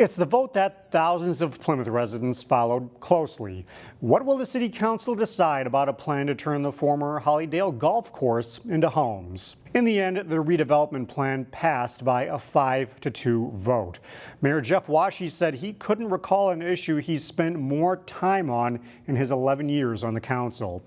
It's the vote that thousands of Plymouth residents followed closely. What will the City Council decide about a plan to turn the former Hollydale golf course into homes? In the end, the redevelopment plan passed by a 5-2 vote. Mayor Jeff Washee said he couldn't recall an issue he's spent more time on in his 11 years on the council.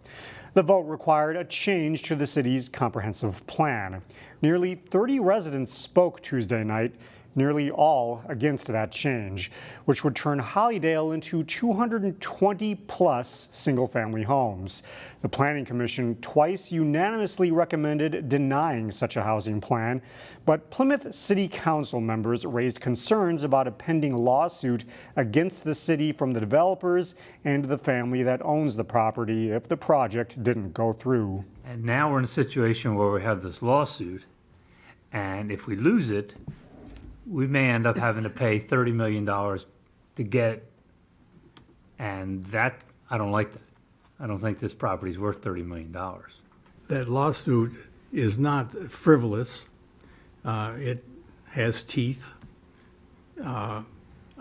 The vote required a change to the city's comprehensive plan. Nearly 30 residents spoke Tuesday night, nearly all against that change, which would turn Hollydale into 220-plus single-family homes. The Planning Commission twice unanimously recommended denying such a housing plan, but Plymouth City Council members raised concerns about a pending lawsuit against the city from the developers and the family that owns the property if the project didn't go through. And now we're in a situation where we have this lawsuit, and if we lose it, we may end up having to pay $30 million to get, and that, I don't like that. I don't think this property is worth $30 million. That lawsuit is not frivolous. It has teeth. I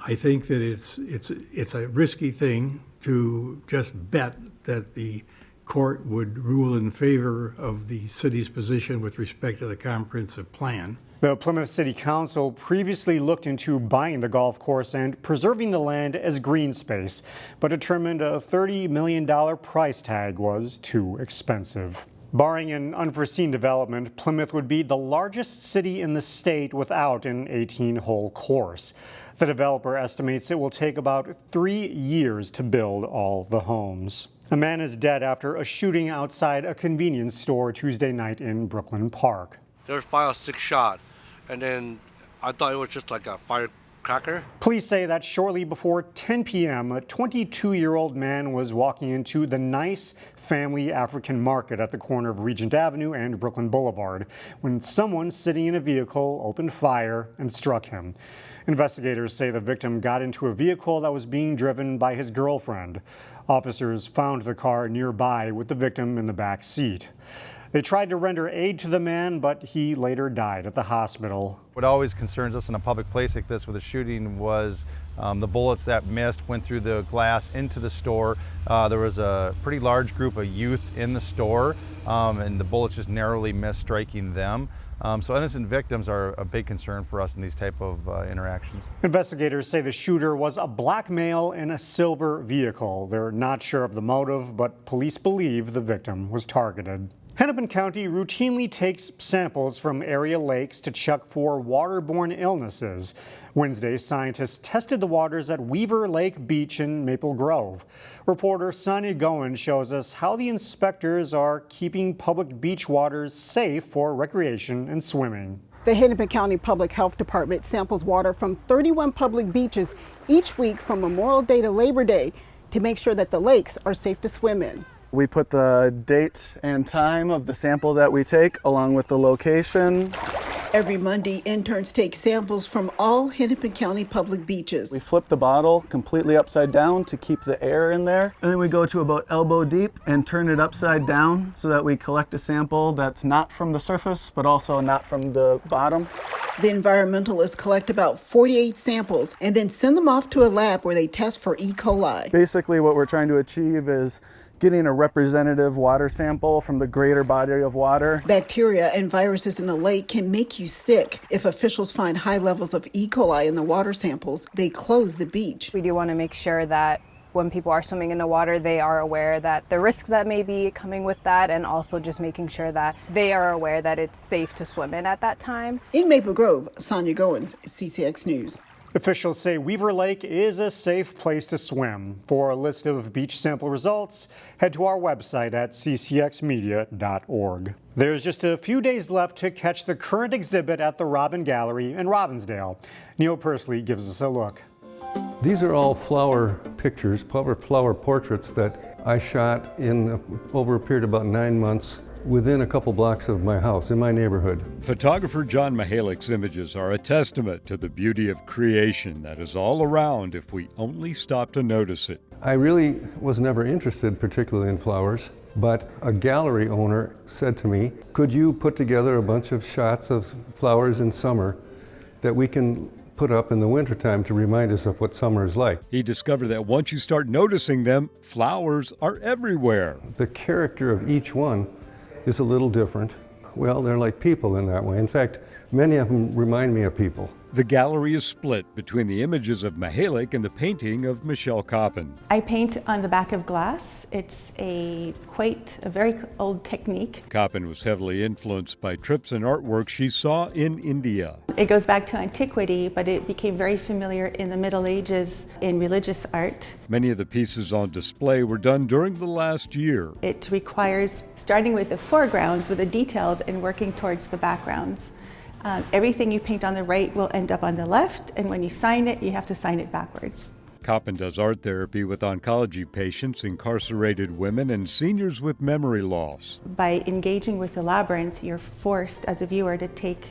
think that it's a risky thing to just bet that the court would rule in favor of the city's position with respect to the comprehensive plan. The Plymouth City Council previously looked into buying the golf course and preserving the land as green space, but determined a $30 million price tag was too expensive. Barring an unforeseen development, Plymouth would be the largest city in the state without an 18-hole course. The developer estimates it will take about 3 years to build all the homes. A man is dead after a shooting outside a convenience store Tuesday night in Brooklyn Park. There was 5 or 6 shots. And then I thought it was just like a firecracker. Police say that shortly before 10 p.m., a 22-year-old man was walking into the Nice Family African Market at the corner of Regent Avenue and Brooklyn Boulevard when someone sitting in a vehicle opened fire and struck him. Investigators say the victim got into a vehicle that was being driven by his girlfriend. Officers found the car nearby with the victim in the back seat. They tried to render aid to the man, but he later died at the hospital. What always concerns us in a public place like this with a shooting was the bullets that missed, went through the glass into the store. There was a pretty large group of youth in the store, and the bullets just narrowly missed striking them. So innocent victims are a big concern for us in these type of interactions. Investigators say the shooter was a black male in a silver vehicle. They're not sure of the motive, but police believe the victim was targeted. Hennepin County routinely takes samples from area lakes to check for waterborne illnesses. Wednesday, scientists tested the waters at Weaver Lake Beach in Maple Grove. Reporter Sonia Goen shows us how the inspectors are keeping public beach waters safe for recreation and swimming. The Hennepin County Public Health Department samples water from 31 public beaches each week from Memorial Day to Labor Day to make sure that the lakes are safe to swim in. We put the date and time of the sample that we take along with the location. Every Monday, interns take samples from all Hennepin County public beaches. We flip the bottle completely upside down to keep the air in there. And then we go to about elbow deep and turn it upside down so that we collect a sample that's not from the surface, but also not from the bottom. The environmentalists collect about 48 samples and then send them off to a lab where they test for E. coli. Basically, what we're trying to achieve is getting a representative water sample from the greater body of water. Bacteria and viruses in the lake can make you sick. If officials find high levels of E. coli in the water samples, they close the beach. We do want to make sure that when people are swimming in the water, they are aware that the risks that may be coming with that, and also just making sure that they are aware that it's safe to swim in at that time. In Maple Grove, Sonia Goins, CCX News. Officials say Weaver Lake is a safe place to swim. For a list of beach sample results, head to our website at ccxmedia.org. There's just a few days left to catch the current exhibit at the Robbin Gallery in Robbinsdale. Neil Persley gives us a look. These are all flower pictures, flower portraits that I shot in over a period of about 9 months within a couple blocks of my house, in my neighborhood. Photographer John Mihalik's images are a testament to the beauty of creation that is all around if we only stop to notice it. I really was never interested particularly in flowers, but a gallery owner said to me, could you put together a bunch of shots of flowers in summer that we can put up in the wintertime to remind us of what summer is like. He discovered that once you start noticing them, flowers are everywhere. The character of each one is a little different. Well, they're like people in that way. In fact, many of them remind me of people. The gallery is split between the images of Mihalik and the painting of Michelle Coppin. I paint on the back of glass. It's a very old technique. Coppin was heavily influenced by trips and artwork she saw in India. It goes back to antiquity, but it became very familiar in the Middle Ages in religious art. Many of the pieces on display were done during the last year. It requires starting with the foregrounds, with the details, and working towards the backgrounds. Everything you paint on the right will end up on the left, and when you sign it, you have to sign it backwards. Coppin does art therapy with oncology patients, incarcerated women, and seniors with memory loss. By engaging with the labyrinth, you're forced as a viewer to take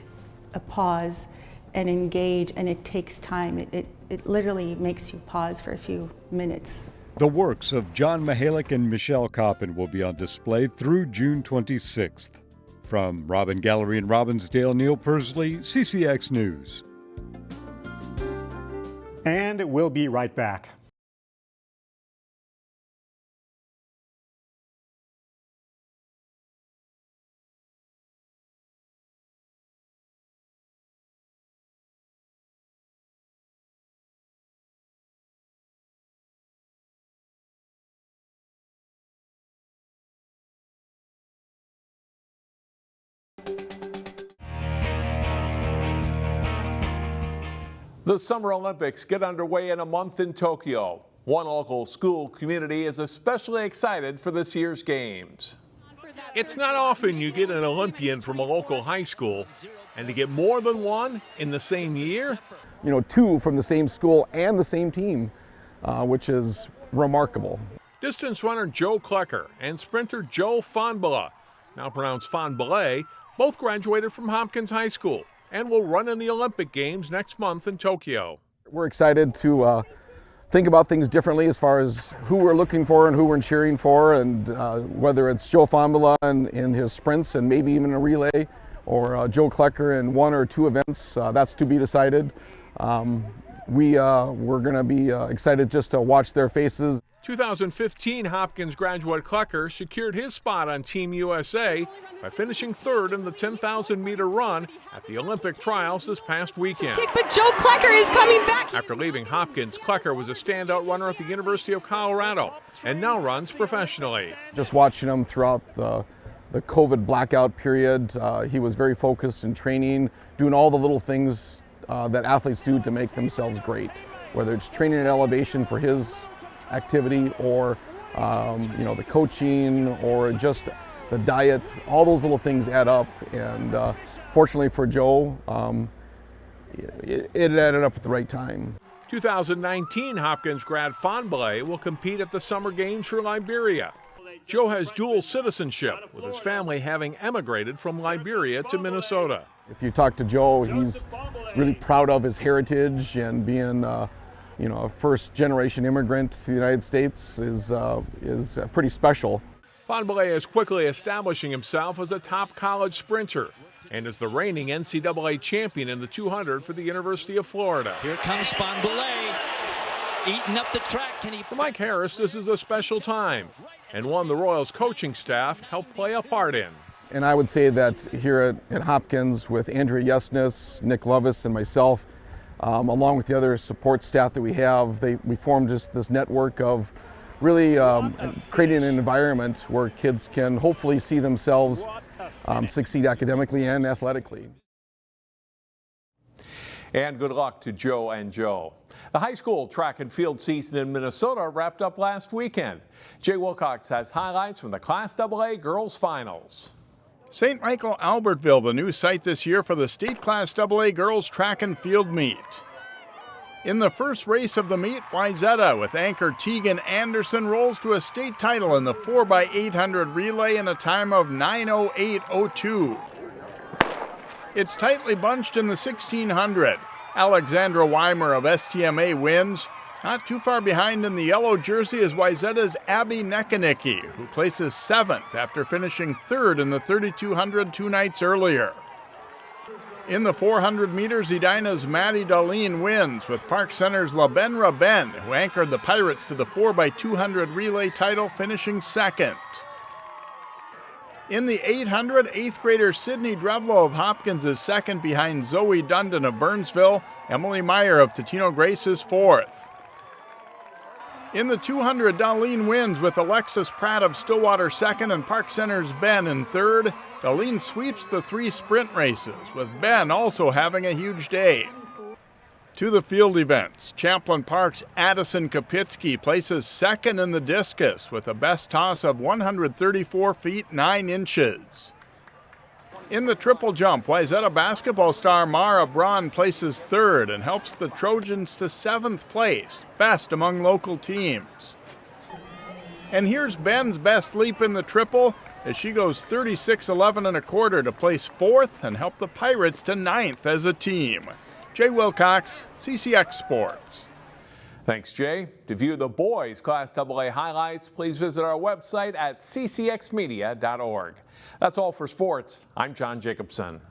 a pause and engage, and it takes time. It literally makes you pause for a few minutes. The works of John Mihalik and Michelle Coppin will be on display through June 26th. From Robbin Gallery in Robbinsdale, Neil Persley, CCX News. And we'll be right back. The Summer Olympics get underway in a month in Tokyo. One local school community is especially excited for this year's games. It's not often you get an Olympian from a local high school, and to get more than one in the same year? You know, two from the same school and the same team, which is remarkable. Distance runner Joe Klecker and sprinter Joe Fahnbulleh, now pronounced Fahnbulleh, both graduated from Hopkins High School and will run in the Olympic Games next month in Tokyo. We're excited to think about things differently as far as who we're looking for and who we're cheering for, and whether it's Joe Fahnbulleh in his sprints and maybe even a relay, or Joe Klecker in one or two events. That's to be decided. We're going to be excited just to watch their faces. 2015 Hopkins graduate Klecker secured his spot on Team USA by finishing third in the 10,000-meter run at the Olympic trials this past weekend. But Joe Klecker is coming back. After leaving Hopkins, Klecker was a standout runner at the University of Colorado and now runs professionally. Just watching him throughout the COVID blackout period, he was very focused in training, doing all the little things that athletes do to make themselves great, whether it's training at elevation for his activity, or the coaching, or just the diet. All those little things add up, and fortunately for Joe, it added up at the right time. 2019 Hopkins grad Fahnbulleh will compete at the Summer Games for Liberia. Joe has dual citizenship, with his family having emigrated from Liberia to Minnesota. If you talk to Joe, he's really proud of his heritage, and being a first-generation immigrant to the United States is pretty special. Fahnbulleh is quickly establishing himself as a top college sprinter and is the reigning NCAA champion in the 200 for the University of Florida. Here comes Fahnbulleh, eating up the track. For Mike Harris, this is a special time, and one the Royals coaching staff helped play a part in. And I would say that here at Hopkins, with Andrea Yesnes, Nick Lovis, and myself, along with the other support staff that we have, we formed just this network of really creating an environment where kids can hopefully see themselves succeed academically and athletically. And good luck to Joe and Joe. The high school track and field season in Minnesota wrapped up last weekend. Jay Wilcox has highlights from the Class AA Girls Finals. St. Michael Albertville, the new site this year for the State Class AA Girls Track and Field Meet. In the first race of the meet, Wayzata with anchor Tegan Anderson rolls to a state title in the 4x800 relay in a time of 9:08:02. It's tightly bunched in the 1600. Alexandra Weimer of STMA wins. Not too far behind in the yellow jersey is Wayzata's Abby Nekanicki, who places 7th after finishing 3rd in the 3200 2 nights earlier. In the 400 meters, Edina's Maddie Darlene wins, with Park Center's Robin, who anchored the Pirates to the 4x200 relay title, finishing second. In the 800, 8th grader Sydney Drevlo of Hopkins is second behind Zoe Dundon of Burnsville. Emily Meyer of Totino Grace is fourth. In the 200, Darlene wins with Alexis Pratt of Stillwater second and Park Center's Ben in third. Darlene sweeps the 3 sprint races, with Ben also having a huge day. To the field events, Champlin Park's Addison Kapitsky places second in the discus with a best toss of 134 feet 9 inches. In the triple jump, Wayzata basketball star Mara Braun places third and helps the Trojans to 7th place, best among local teams. And here's Ben's best leap in the triple as she goes 36-11 to place 4th and help the Pirates to 9th as a team. Jay Wilcox, CCX Sports. Thanks, Jay. To view the boys' Class AA highlights, please visit our website at ccxmedia.org. That's all for sports. I'm John Jacobson.